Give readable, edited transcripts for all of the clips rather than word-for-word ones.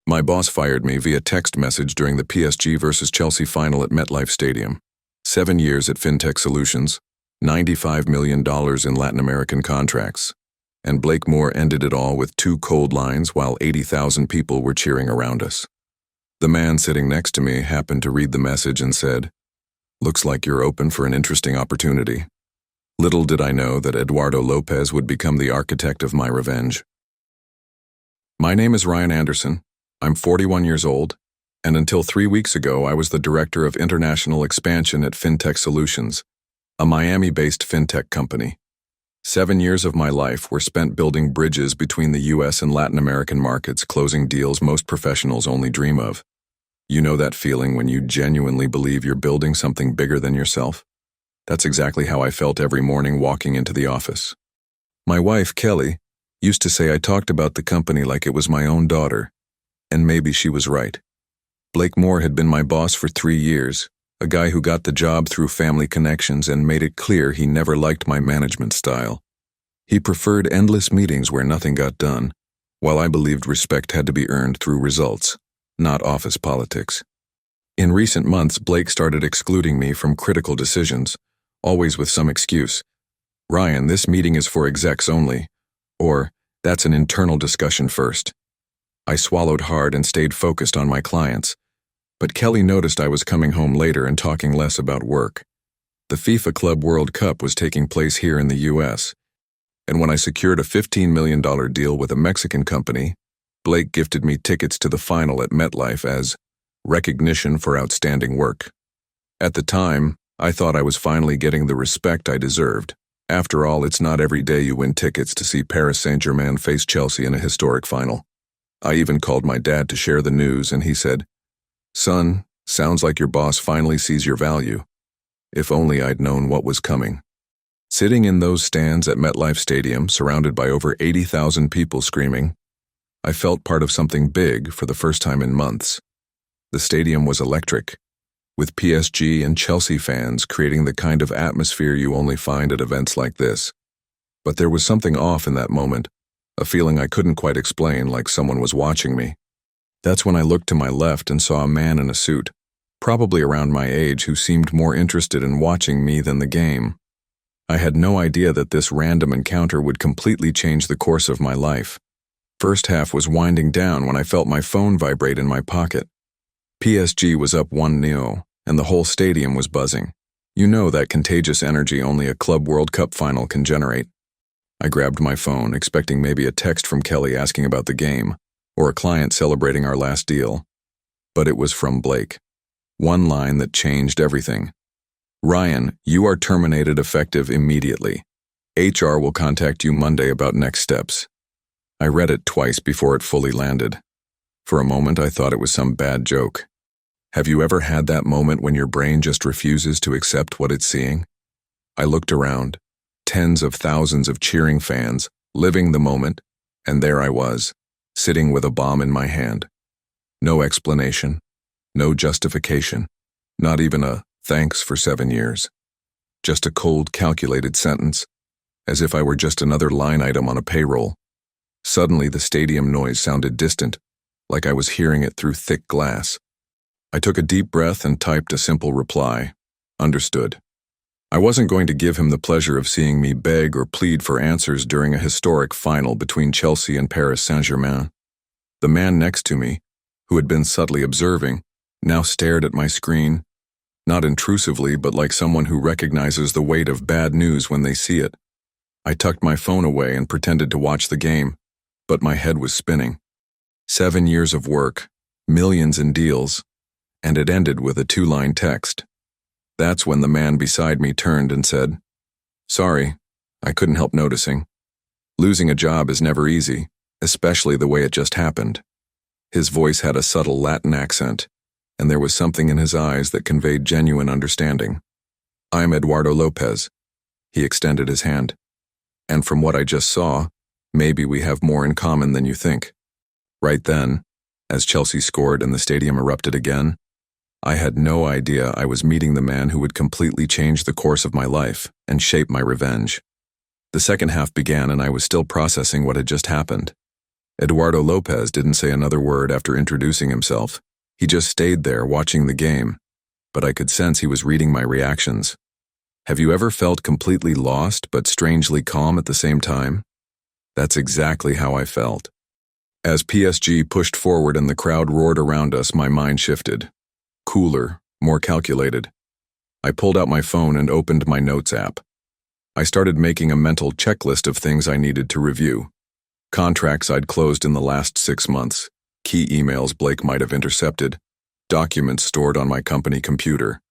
My boss fired me via text message during the PSG versus Chelsea final at MetLife Stadium. 7 years at FinTech Solutions, $95 million in Latin American contracts. And Blake Moore ended it all with 2 cold lines while 80,000 people were cheering around us. The man sitting next to me happened to read the message and said, "Looks like you're open for an interesting opportunity." Little did I know that Eduardo Lopez would become the architect of my revenge. My name is Ryan Anderson. I'm 41 years old, and until 3 weeks ago I was the Director of International Expansion at FinTech Solutions, a Miami-based fintech company. 7 years of my life were spent building bridges between the US and Latin American markets, closing deals most professionals only dream of. You know that feeling when you genuinely believe you're building something bigger than yourself? That's exactly how I felt every morning walking into the office. My wife, Kelly, used to say I talked about the company like it was my own daughter. And maybe she was right. Blake Moore had been my boss for 3 years, a guy who got the job through family connections and made it clear he never liked my management style. He preferred endless meetings where nothing got done, while I believed respect had to be earned through results, not office politics. In recent months, Blake started excluding me from critical decisions, always with some excuse. "Ryan, this meeting is for execs only," or "That's an internal discussion first." I swallowed hard and stayed focused on my clients, but Kelly noticed I was coming home later and talking less about work. The FIFA Club World Cup was taking place here in the US, and when I secured a $15 million deal with a Mexican company, Blake gifted me tickets to the final at MetLife as recognition for outstanding work. At the time, I thought I was finally getting the respect I deserved. After all, it's not every day you win tickets to see Paris Saint-Germain face Chelsea in a historic final. I even called my dad to share the news, and he said, "Son, sounds like your boss finally sees your value." If only I'd known what was coming. Sitting in those stands at MetLife Stadium, surrounded by over 80,000 people screaming, I felt part of something big for the first time in months. The stadium was electric, with PSG and Chelsea fans creating the kind of atmosphere you only find at events like this. But there was something off in that moment, a feeling I couldn't quite explain, like someone was watching me. That's when I looked to my left and saw a man in a suit, probably around my age, who seemed more interested in watching me than the game. I had no idea that this random encounter would completely change the course of my life. First half was winding down when I felt my phone vibrate in my pocket. PSG was up 1-0, and the whole stadium was buzzing. You know that contagious energy only a Club World Cup final can generate. I grabbed my phone, expecting maybe a text from Kelly asking about the game, or a client celebrating our last deal. But it was from Blake. One line that changed everything. "Ryan, you are terminated effective immediately. HR will contact you Monday about next steps." I read it twice before it fully landed. For a moment, I thought it was some bad joke. Have you ever had that moment when your brain just refuses to accept what it's seeing? I looked around. Tens of thousands of cheering fans, living the moment, and there I was, sitting with a bomb in my hand. No explanation, no justification, not even a "thanks for 7 years." Just a cold, calculated sentence, as if I were just another line item on a payroll. Suddenly, the stadium noise sounded distant, like I was hearing it through thick glass. I took a deep breath and typed a simple reply. Understood. I wasn't going to give him the pleasure of seeing me beg or plead for answers during a historic final between Chelsea and Paris Saint-Germain. The man next to me, who had been subtly observing, now stared at my screen, not intrusively but like someone who recognizes the weight of bad news when they see it. I tucked my phone away and pretended to watch the game, but my head was spinning. 7 years of work, millions in deals, and it ended with a 2-line text. That's when the man beside me turned and said, "Sorry, I couldn't help noticing. Losing a job is never easy, especially the way it just happened." His voice had a subtle Latin accent, and there was something in his eyes that conveyed genuine understanding. "I'm Eduardo Lopez." He extended his hand. "And from what I just saw, maybe we have more in common than you think." Right then, as Chelsea scored and the stadium erupted again, I had no idea I was meeting the man who would completely change the course of my life and shape my revenge. The second half began and I was still processing what had just happened. Eduardo Lopez didn't say another word after introducing himself. He just stayed there watching the game, but I could sense he was reading my reactions. Have you ever felt completely lost but strangely calm at the same time? That's exactly how I felt. As PSG pushed forward and the crowd roared around us, my mind shifted. Cooler, more calculated. I pulled out my phone and opened my notes app. I started making a mental checklist of things I needed to review. Contracts I'd closed in the last 6 months, key emails Blake might have intercepted, documents stored on my company computer.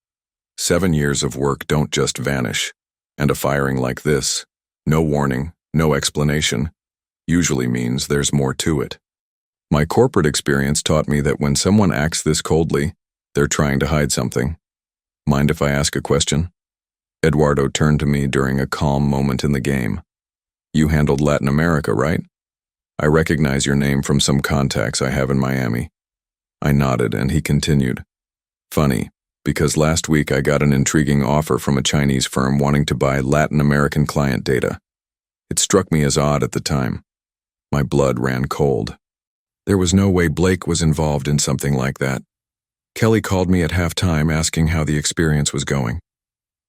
7 years of work don't just vanish, and a firing like this, no warning, no explanation, usually means there's more to it. My corporate experience taught me that when someone acts this coldly, they're trying to hide something. Mind if I ask a question? Eduardo turned to me during a calm moment in the game. You handled Latin America, right? I recognize your name from some contacts I have in Miami. I nodded and he continued. Funny, because last week I got an intriguing offer from a Chinese firm wanting to buy Latin American client data. It struck me as odd at the time. My blood ran cold. There was no way Blake was involved in something like that. Kelly called me at halftime asking how the experience was going.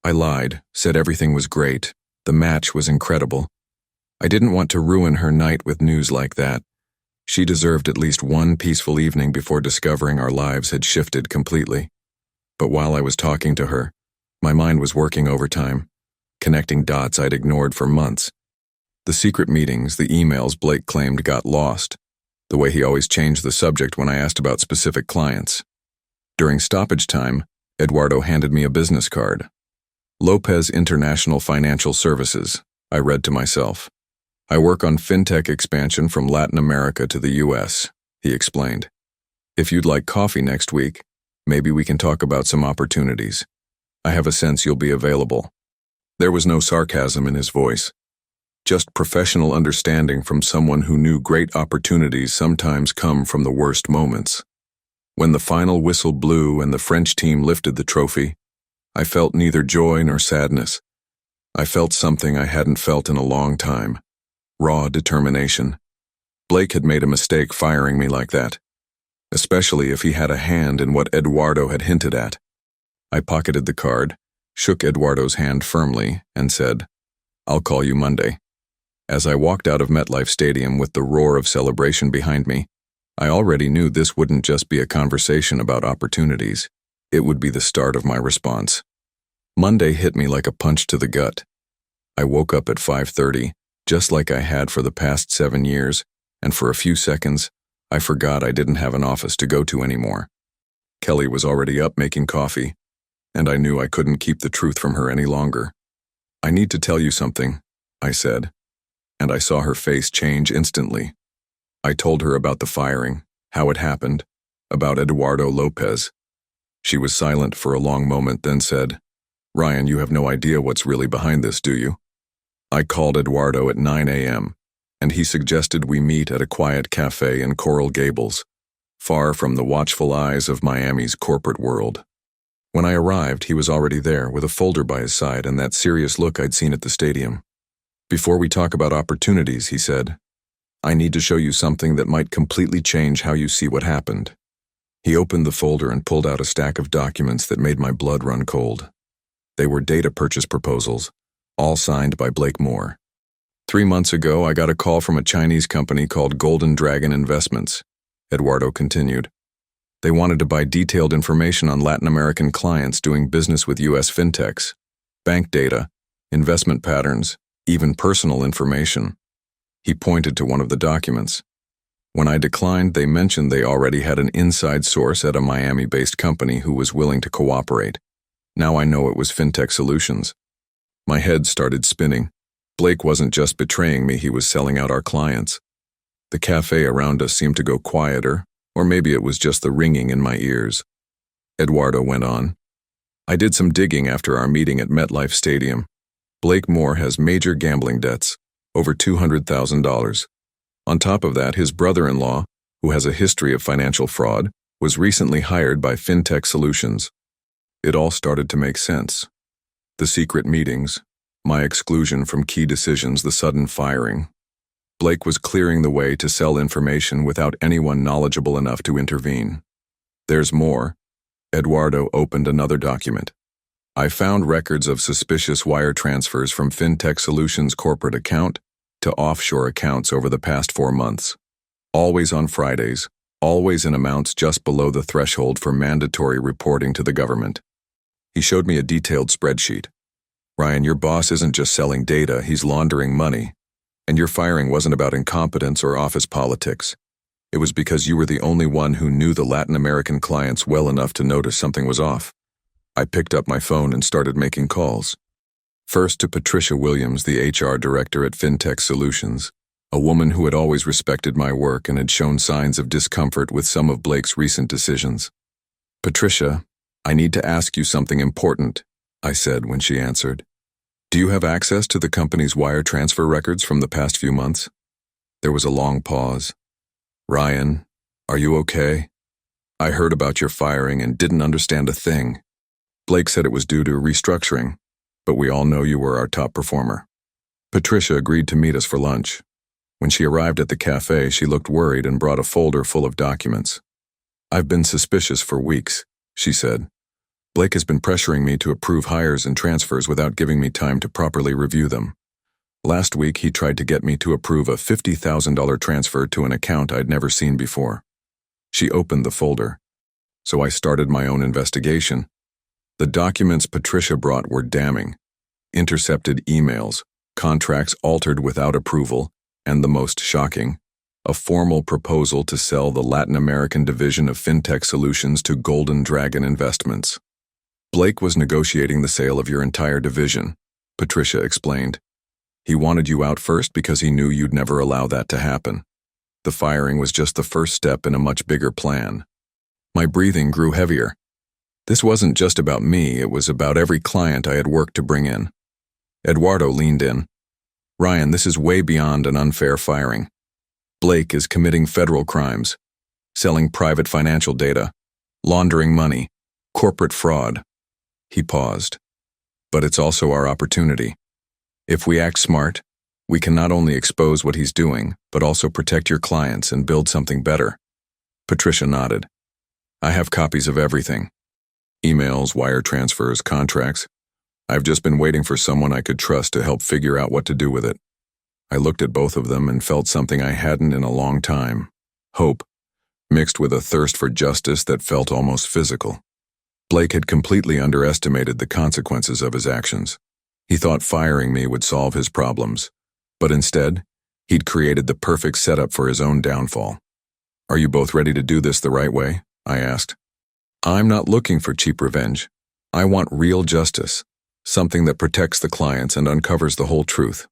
I lied, said everything was great, the match was incredible. I didn't want to ruin her night with news like that. She deserved at least one peaceful evening before discovering our lives had shifted completely. But while I was talking to her, my mind was working overtime, connecting dots I'd ignored for months. The secret meetings, the emails Blake claimed got lost, the way he always changed the subject when I asked about specific clients. During stoppage time, Eduardo handed me a business card. Lopez International Financial Services, I read to myself. I work on fintech expansion from Latin America to the US, he explained. If you'd like coffee next week, maybe we can talk about some opportunities. I have a sense you'll be available. There was no sarcasm in his voice. Just professional understanding from someone who knew great opportunities sometimes come from the worst moments. When the final whistle blew and the French team lifted the trophy, I felt neither joy nor sadness. I felt something I hadn't felt in a long time. Raw determination. Blake had made a mistake firing me like that, especially if he had a hand in what Eduardo had hinted at. I pocketed the card, shook Eduardo's hand firmly, and said, I'll call you Monday. As I walked out of MetLife Stadium with the roar of celebration behind me, I already knew this wouldn't just be a conversation about opportunities. It would be the start of my response. Monday hit me like a punch to the gut. I woke up at 5:30, just like I had for the past 7 years, and for a few seconds, I forgot I didn't have an office to go to anymore. Kelly was already up making coffee, and I knew I couldn't keep the truth from her any longer. I need to tell you something, I said, and I saw her face change instantly. I told her about the firing, how it happened, about Eduardo Lopez. She was silent for a long moment, then said, Ryan, you have no idea what's really behind this, do you? I called Eduardo at 9 a.m., and he suggested we meet at a quiet cafe in Coral Gables, far from the watchful eyes of Miami's corporate world. When I arrived, he was already there with a folder by his side and that serious look I'd seen at the stadium. Before we talk about opportunities, he said, I need to show you something that might completely change how you see what happened. He opened the folder and pulled out a stack of documents that made my blood run cold. They were data purchase proposals, all signed by Blake Moore. 3 months ago, I got a call from a Chinese company called Golden Dragon Investments, Eduardo continued. They wanted to buy detailed information on Latin American clients doing business with U.S. fintechs, bank data, investment patterns, even personal information. He pointed to one of the documents. When I declined, they mentioned they already had an inside source at a Miami-based company who was willing to cooperate. Now I know it was Fintech Solutions. My head started spinning. Blake wasn't just betraying me, he was selling out our clients. The cafe around us seemed to go quieter, or maybe it was just the ringing in my ears. Eduardo went on. I did some digging after our meeting at MetLife Stadium. Blake Moore has major gambling debts, over $200,000. On top of that, his brother-in-law, who has a history of financial fraud, was recently hired by Fintech Solutions. It all started to make sense. The secret meetings, my exclusion from key decisions, the sudden firing. Blake was clearing the way to sell information without anyone knowledgeable enough to intervene. There's more. Eduardo opened another document. I found records of suspicious wire transfers from FinTech Solutions' corporate account to offshore accounts over the past 4 months. Always on Fridays, always in amounts just below the threshold for mandatory reporting to the government. He showed me a detailed spreadsheet. Ryan, your boss isn't just selling data, he's laundering money. And your firing wasn't about incompetence or office politics. It was because you were the only one who knew the Latin American clients well enough to notice something was off. I picked up my phone and started making calls. First to Patricia Williams, the HR director at FinTech Solutions, a woman who had always respected my work and had shown signs of discomfort with some of Blake's recent decisions. Patricia, I need to ask you something important, I said when she answered. Do you have access to the company's wire transfer records from the past few months? There was a long pause. Ryan, are you okay? I heard about your firing and didn't understand a thing. Blake said it was due to restructuring, but we all know you were our top performer. Patricia agreed to meet us for lunch. When she arrived at the cafe, she looked worried and brought a folder full of documents. I've been suspicious for weeks, she said. Blake has been pressuring me to approve hires and transfers without giving me time to properly review them. Last week, he tried to get me to approve a $50,000 transfer to an account I'd never seen before. She opened the folder. So I started my own investigation. The documents Patricia brought were damning. Intercepted emails, contracts altered without approval, and the most shocking, a formal proposal to sell the Latin American division of FinTech Solutions to Golden Dragon Investments. Blake was negotiating the sale of your entire division, Patricia explained. He wanted you out first because he knew you'd never allow that to happen. The firing was just the first step in a much bigger plan. My breathing grew heavier. This wasn't just about me, it was about every client I had worked to bring in. Eduardo leaned in. Ryan, this is way beyond an unfair firing. Blake is committing federal crimes, selling private financial data, laundering money, corporate fraud. He paused. But it's also our opportunity. If we act smart, we can not only expose what he's doing, but also protect your clients and build something better. Patricia nodded. I have copies of everything. Emails, wire transfers, contracts. I've just been waiting for someone I could trust to help figure out what to do with it. I looked at both of them and felt something I hadn't in a long time. Hope, mixed with a thirst for justice that felt almost physical. Blake had completely underestimated the consequences of his actions. He thought firing me would solve his problems, but instead, he'd created the perfect setup for his own downfall. Are you both ready to do this the right way? I asked. I'm not looking for cheap revenge. I want real justice, something that protects the clients and uncovers the whole truth.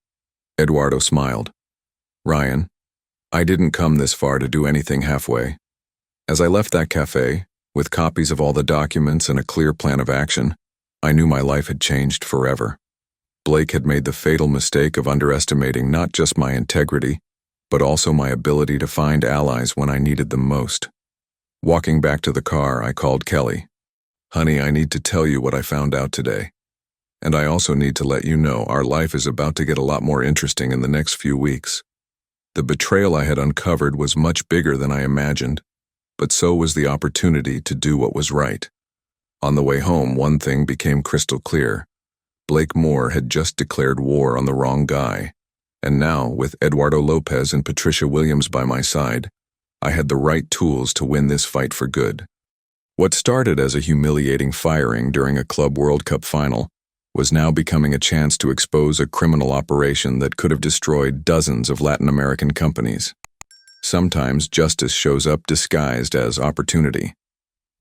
Eduardo smiled. Ryan, I didn't come this far to do anything halfway. As I left that cafe, with copies of all the documents and a clear plan of action, I knew my life had changed forever. Blake had made the fatal mistake of underestimating not just my integrity, but also my ability to find allies when I needed them most. Walking back to the car, I called Kelly. Honey, I need to tell you what I found out today. And I also need to let you know our life is about to get a lot more interesting in the next few weeks. The betrayal I had uncovered was much bigger than I imagined, but so was the opportunity to do what was right. On the way home, one thing became crystal clear. Blake Moore had just declared war on the wrong guy, and now, with Eduardo Lopez and Patricia Williams by my side, I had the right tools to win this fight for good. What started as a humiliating firing during a Club World Cup final was now becoming a chance to expose a criminal operation that could have destroyed dozens of Latin American companies. Sometimes justice shows up disguised as opportunity.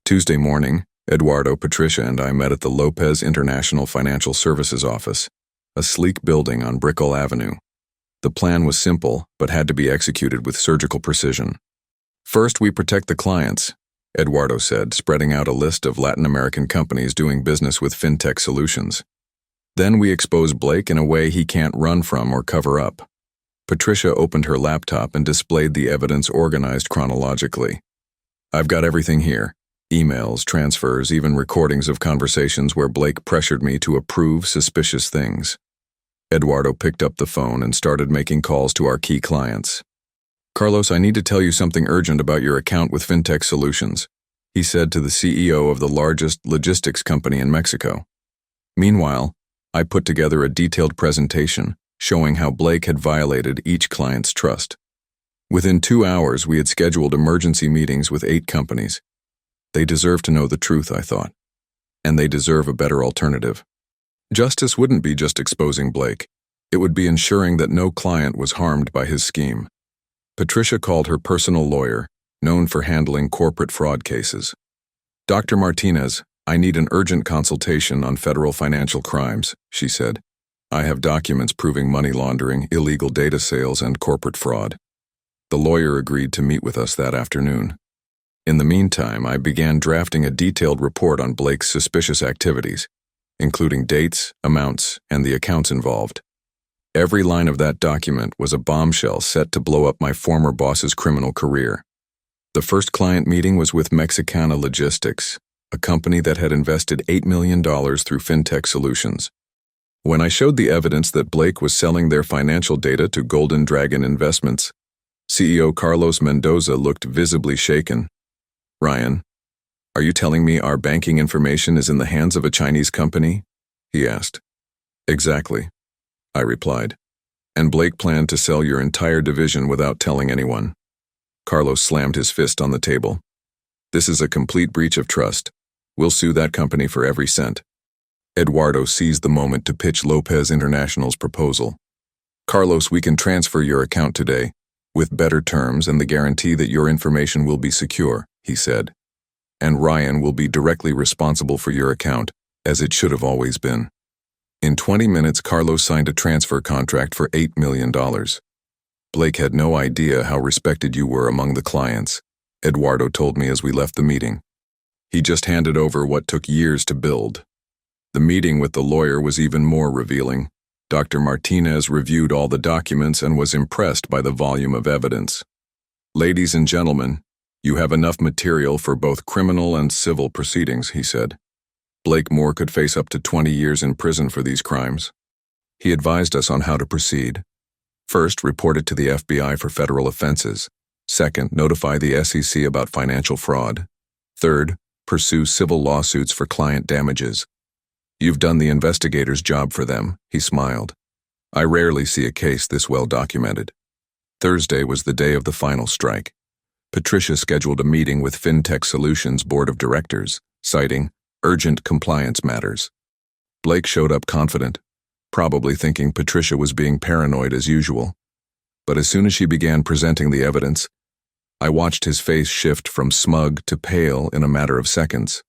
Tuesday morning, Eduardo, Patricia, and I met at the Lopez International Financial Services office, a sleek building on Brickell Avenue. The plan was simple, but had to be executed with surgical precision. First, we protect the clients, Eduardo said, spreading out a list of Latin American companies doing business with FinTech Solutions. Then we expose Blake in a way he can't run from or cover up. Patricia opened her laptop and displayed the evidence organized chronologically. I've got everything here. Emails, transfers, even recordings of conversations where Blake pressured me to approve suspicious things. Eduardo picked up the phone and started making calls to our key clients. "Carlos, I need to tell you something urgent about your account with Fintech Solutions," he said to the CEO of the largest logistics company in Mexico. Meanwhile, I put together a detailed presentation showing how Blake had violated each client's trust. Within 2 hours, we had scheduled emergency meetings with 8 companies. They deserve to know the truth, I thought. And they deserve a better alternative. Justice wouldn't be just exposing Blake. It would be ensuring that no client was harmed by his scheme. Patricia called her personal lawyer, known for handling corporate fraud cases. "Dr. Martinez, I need an urgent consultation on federal financial crimes," she said. "I have documents proving money laundering, illegal data sales, and corporate fraud." The lawyer agreed to meet with us that afternoon. In the meantime, I began drafting a detailed report on Blake's suspicious activities, including dates, amounts, and the accounts involved. Every line of that document was a bombshell set to blow up my former boss's criminal career. The first client meeting was with Mexicana Logistics, a company that had invested $8 million through Fintech Solutions. When I showed the evidence that Blake was selling their financial data to Golden Dragon Investments, CEO Carlos Mendoza looked visibly shaken. "Ryan, are you telling me our banking information is in the hands of a Chinese company?" he asked. "Exactly," I replied. "And Blake planned to sell your entire division without telling anyone." Carlos slammed his fist on the table. "This is a complete breach of trust. We'll sue that company for every cent." Eduardo seized the moment to pitch Lopez International's proposal. "Carlos, we can transfer your account today, with better terms and the guarantee that your information will be secure," he said. "And Ryan will be directly responsible for your account, as it should have always been." In 20 minutes, Carlos signed a transfer contract for $8 million. "Blake had no idea how respected you were among the clients," Eduardo told me as we left the meeting. "He just handed over what took years to build." The meeting with the lawyer was even more revealing. Dr. Martinez reviewed all the documents and was impressed by the volume of evidence. "Ladies and gentlemen, you have enough material for both criminal and civil proceedings," he said. "Blake Moore could face up to 20 years in prison for these crimes." He advised us on how to proceed. First, report it to the FBI for federal offenses. Second, notify the SEC about financial fraud. Third, pursue civil lawsuits for client damages. "You've done the investigator's job for them," he smiled. "I rarely see a case this well documented." Thursday was the day of the final strike. Patricia scheduled a meeting with Fintech Solutions Board of Directors, citing urgent compliance matters. Blake showed up confident, probably thinking Patricia was being paranoid as usual. But as soon as she began presenting the evidence, I watched his face shift from smug to pale in a matter of seconds.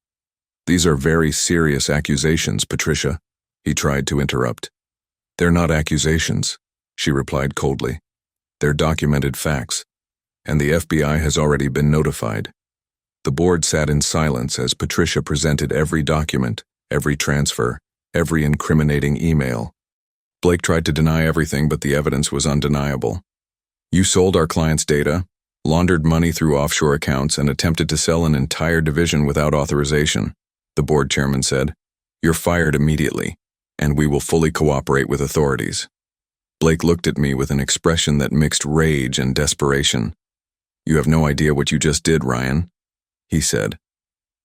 "These are very serious accusations, Patricia," he tried to interrupt. "They're not accusations," she replied coldly. "They're documented facts, and the FBI has already been notified." The board sat in silence as Patricia presented every document, every transfer, every incriminating email. Blake tried to deny everything, but the evidence was undeniable. "You sold our clients' data, laundered money through offshore accounts, and attempted to sell an entire division without authorization," the board chairman said. "You're fired immediately, and we will fully cooperate with authorities." Blake looked at me with an expression that mixed rage and desperation. "You have no idea what you just did, Ryan," he said.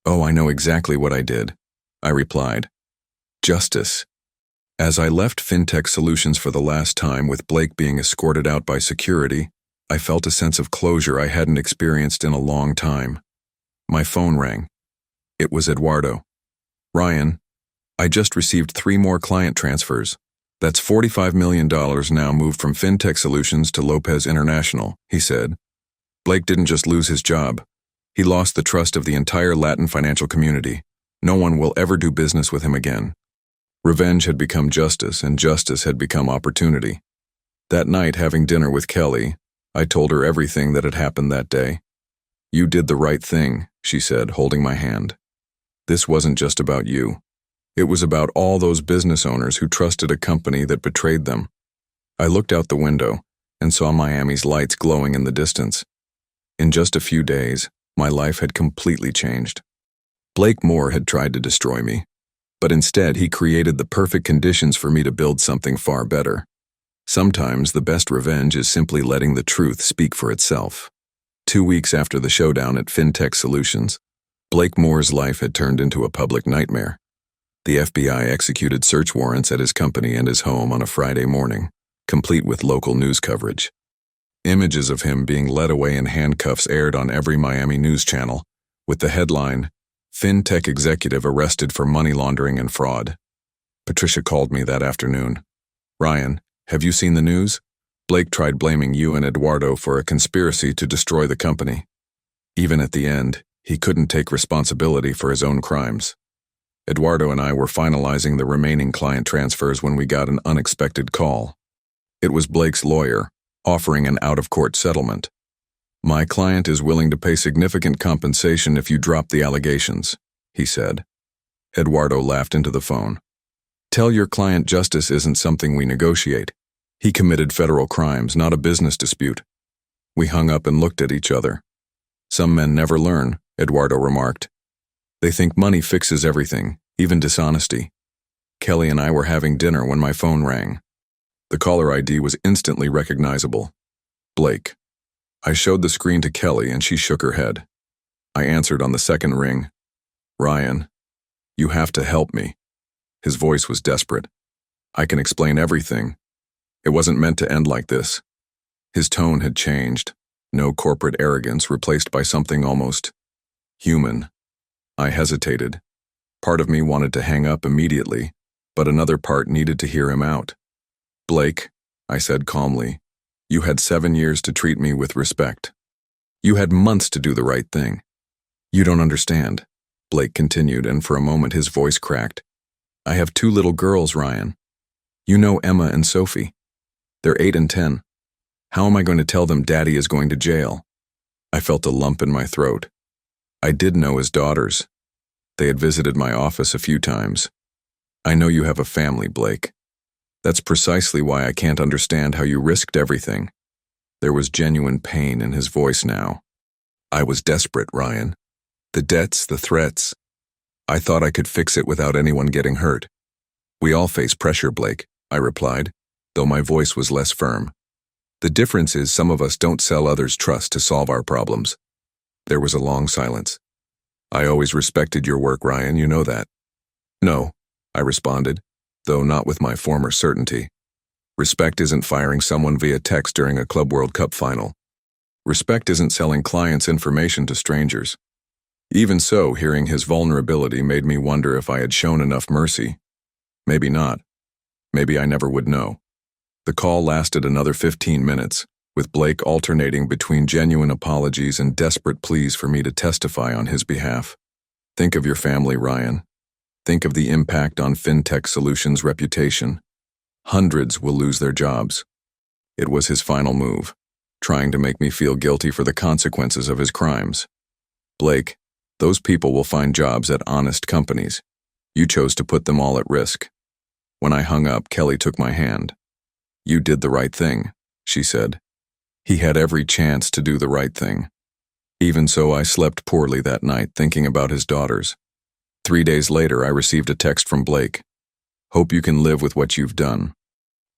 "Oh, I know exactly what I did," I replied. "Justice." As I left Fintech Solutions for the last time with Blake being escorted out by security, I felt a sense of closure I hadn't experienced in a long time. My phone rang. It was Eduardo. "Ryan, I just received 3 more client transfers. That's $45 million now moved from Fintech Solutions to Lopez International," he said. "Blake didn't just lose his job. He lost the trust of the entire Latin financial community. No one will ever do business with him again." Revenge had become justice, and justice had become opportunity. That night, having dinner with Kelly, I told her everything that had happened that day. "You did the right thing," she said, holding my hand. "This wasn't just about you. It was about all those business owners who trusted a company that betrayed them." I looked out the window and saw Miami's lights glowing in the distance. In just a few days, my life had completely changed. Blake Moore had tried to destroy me, But instead, he created the perfect conditions for me to build something far better. Sometimes the best revenge is simply letting the truth speak for itself. 2 weeks after the showdown at FinTech Solutions, Blake Moore's life had turned into a public nightmare. The FBI executed search warrants at his company and his home on a Friday morning, complete with local news coverage. Images of him being led away in handcuffs aired on every Miami news channel, with the headline, "FinTech Executive Arrested for Money Laundering and Fraud." Patricia called me that afternoon. "Ryan, have you seen the news? Blake tried blaming you and Eduardo for a conspiracy to destroy the company. Even at the end, he couldn't take responsibility for his own crimes. Eduardo and I were finalizing the remaining client transfers when we got an unexpected call. It was Blake's lawyer, offering an out-of-court settlement. "My client is willing to pay significant compensation if you drop the allegations," he said. Eduardo laughed into the phone. "Tell your client justice isn't something we negotiate. He committed federal crimes, not a business dispute." We hung up and looked at each other. "Some men never learn," Eduardo remarked. "They think money fixes everything, even dishonesty." Kelly and I were having dinner when my phone rang. The caller ID was instantly recognizable. Blake. I showed the screen to Kelly and she shook her head. I answered on the second ring. "Ryan, you have to help me." His voice was desperate. "I can explain everything. It wasn't meant to end like this." His tone had changed. No corporate arrogance, replaced by something almost human. I hesitated. Part of me wanted to hang up immediately, but another part needed to hear him out. "Blake," I said calmly, "you had 7 years to treat me with respect. You had months to do the right thing." "You don't understand," Blake continued, and for a moment his voice cracked. "I have 2 little girls, Ryan. You know Emma and Sophie. They're 8 and 10. How am I going to tell them Daddy is going to jail?" I felt a lump in my throat. I did know his daughters. They had visited my office a few times. "I know you have a family, Blake. That's precisely why I can't understand how you risked everything." There was genuine pain in his voice now. "I was desperate, Ryan. The debts, the threats. I thought I could fix it without anyone getting hurt." "We all face pressure, Blake," I replied, though my voice was less firm. "The difference is some of us don't sell others' trust to solve our problems." There was a long silence. "I always respected your work, Ryan, you know that." "No," I responded, though not with my former certainty. "Respect isn't firing someone via text during a Club World Cup final. Respect isn't selling clients' information to strangers." Even so, hearing his vulnerability made me wonder if I had shown enough mercy. Maybe not. Maybe I never would know. The call lasted another 15 minutes, with Blake alternating between genuine apologies and desperate pleas for me to testify on his behalf. "Think of your family, Ryan. Think of the impact on FinTech Solutions' reputation. Hundreds will lose their jobs." It was his final move, trying to make me feel guilty for the consequences of his crimes. "Blake, those people will find jobs at honest companies. You chose to put them all at risk." When I hung up, Kelly took my hand. "You did the right thing," she said. He had every chance to do the right thing. Even so, I slept poorly that night, thinking about his daughters. 3 days later, I received a text from Blake. "Hope you can live with what you've done."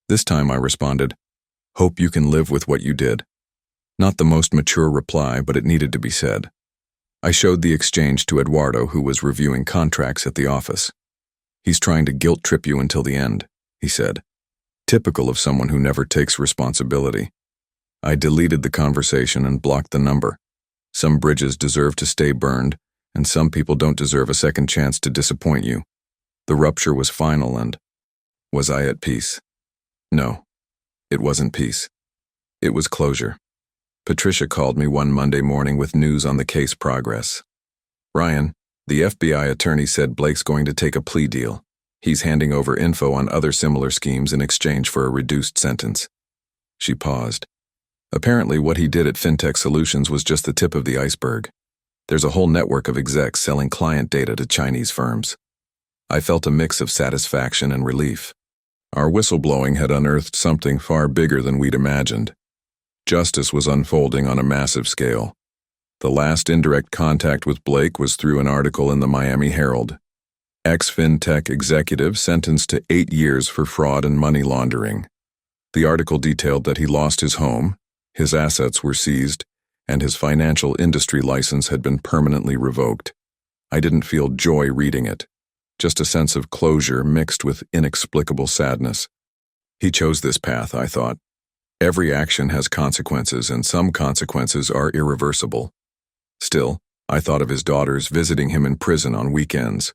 This time I responded, "Hope you can live with what you did." Not the most mature reply, but it needed to be said. I showed the exchange to Eduardo, who was reviewing contracts at the office. "He's trying to guilt trip you until the end," he said. Typical of someone who never takes responsibility. I deleted the conversation and blocked the number. Some bridges deserve to stay burned, and some people don't deserve a second chance to disappoint you. The rupture was final, and was I at peace? No, it wasn't peace. It was closure. Patricia called me one Monday morning with news on the case progress. "Ryan, the FBI attorney said Blake's going to take a plea deal. He's handing over info on other similar schemes in exchange for a reduced sentence." She paused. Apparently what he did at FinTech Solutions was just the tip of the iceberg. There's a whole network of execs selling client data to Chinese firms. I felt a mix of satisfaction and relief. Our whistleblowing had unearthed something far bigger than we'd imagined. Justice was unfolding on a massive scale. The last indirect contact with Blake was through an article in the Miami Herald. Ex-fintech executive sentenced to 8 years for fraud and money laundering. The article detailed that he lost his home, his assets were seized, and his financial industry license had been permanently revoked. I didn't feel joy reading it, just a sense of closure mixed with inexplicable sadness. He chose this path, I thought. Every action has consequences, and some consequences are irreversible. Still, I thought of his daughters visiting him in prison on weekends.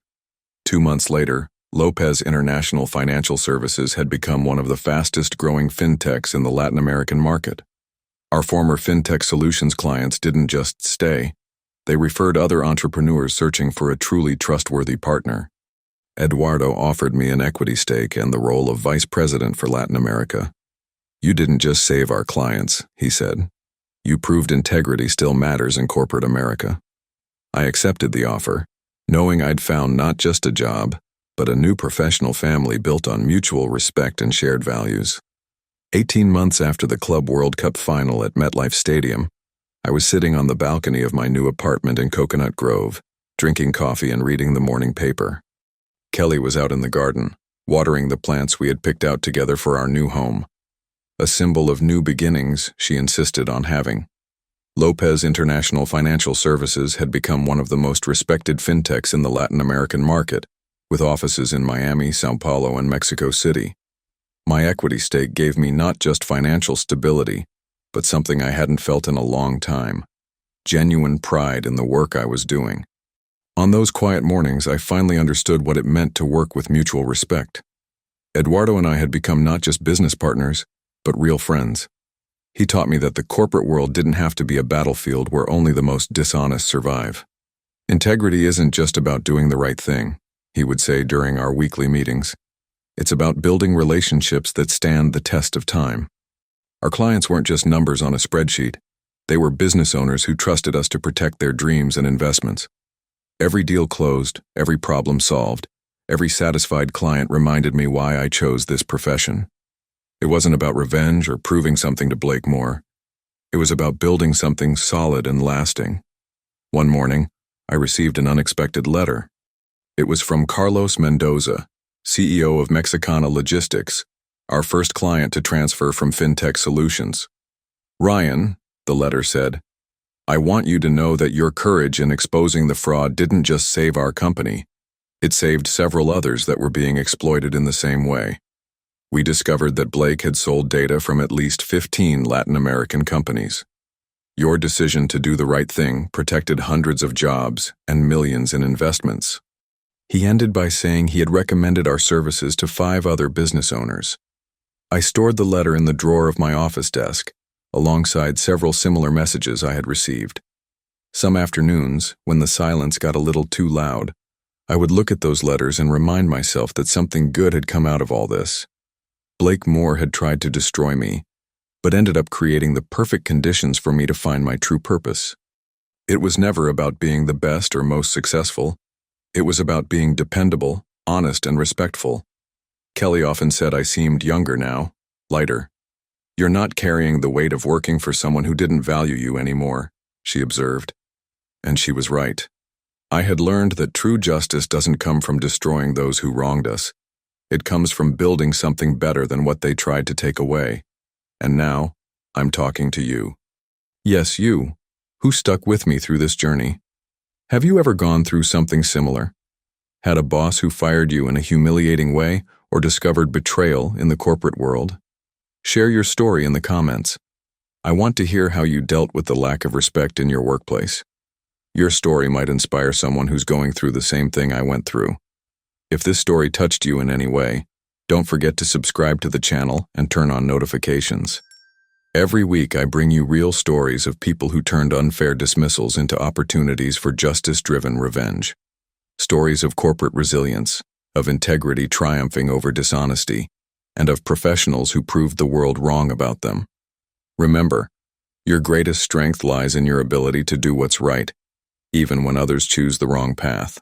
2 months later, Lopez International Financial Services had become one of the fastest-growing fintechs in the Latin American market. Our former fintech solutions clients didn't just stay. They referred other entrepreneurs searching for a truly trustworthy partner. Eduardo offered me an equity stake and the role of vice president for Latin America. "You didn't just save our clients," he said. "You proved integrity still matters in corporate America." I accepted the offer, knowing I'd found not just a job, but a new professional family built on mutual respect and shared values. 18 months after the Club World Cup final at MetLife Stadium, I was sitting on the balcony of my new apartment in Coconut Grove, drinking coffee and reading the morning paper. Kelly was out in the garden, watering the plants we had picked out together for our new home. A symbol of new beginnings she insisted on having. Lopez International Financial Services had become one of the most respected fintechs in the Latin American market, with offices in Miami, São Paulo, and Mexico City. My equity stake gave me not just financial stability, but something I hadn't felt in a long time: genuine pride in the work I was doing. On those quiet mornings, I finally understood what it meant to work with mutual respect. Eduardo and I had become not just business partners, but real friends. He taught me that the corporate world didn't have to be a battlefield where only the most dishonest survive. Integrity isn't just about doing the right thing, he would say during our weekly meetings. It's about building relationships that stand the test of time. Our clients weren't just numbers on a spreadsheet. They were business owners who trusted us to protect their dreams and investments. Every deal closed, every problem solved, every satisfied client reminded me why I chose this profession. It wasn't about revenge or proving something to Blake Moore. It was about building something solid and lasting. One morning, I received an unexpected letter. It was from Carlos Mendoza, CEO of Mexicana Logistics, our first client to transfer from FinTech Solutions. "Ryan," the letter said, "I want you to know that your courage in exposing the fraud didn't just save our company. It saved several others that were being exploited in the same way. We discovered that Blake had sold data from at least 15 Latin American companies. Your decision to do the right thing protected hundreds of jobs and millions in investments." He ended by saying he had recommended our services to 5 other business owners. I stored the letter in the drawer of my office desk, alongside several similar messages I had received. Some afternoons, when the silence got a little too loud, I would look at those letters and remind myself that something good had come out of all this. Blake Moore had tried to destroy me, but ended up creating the perfect conditions for me to find my true purpose. It was never about being the best or most successful. It was about being dependable, honest, and respectful. Kelly often said I seemed younger now, lighter. "You're not carrying the weight of working for someone who didn't value you anymore," she observed. And she was right. I had learned that true justice doesn't come from destroying those who wronged us. It comes from building something better than what they tried to take away. And now, I'm talking to you. Yes, you, who stuck with me through this journey. Have you ever gone through something similar? Had a boss who fired you in a humiliating way, or discovered betrayal in the corporate world? Share your story in the comments. I want to hear how you dealt with the lack of respect in your workplace. Your story might inspire someone who's going through the same thing I went through. If this story touched you in any way, don't forget to subscribe to the channel and turn on notifications. Every week I bring you real stories of people who turned unfair dismissals into opportunities for justice-driven revenge. Stories of corporate resilience, of integrity triumphing over dishonesty, and of professionals who proved the world wrong about them. Remember, your greatest strength lies in your ability to do what's right, even when others choose the wrong path.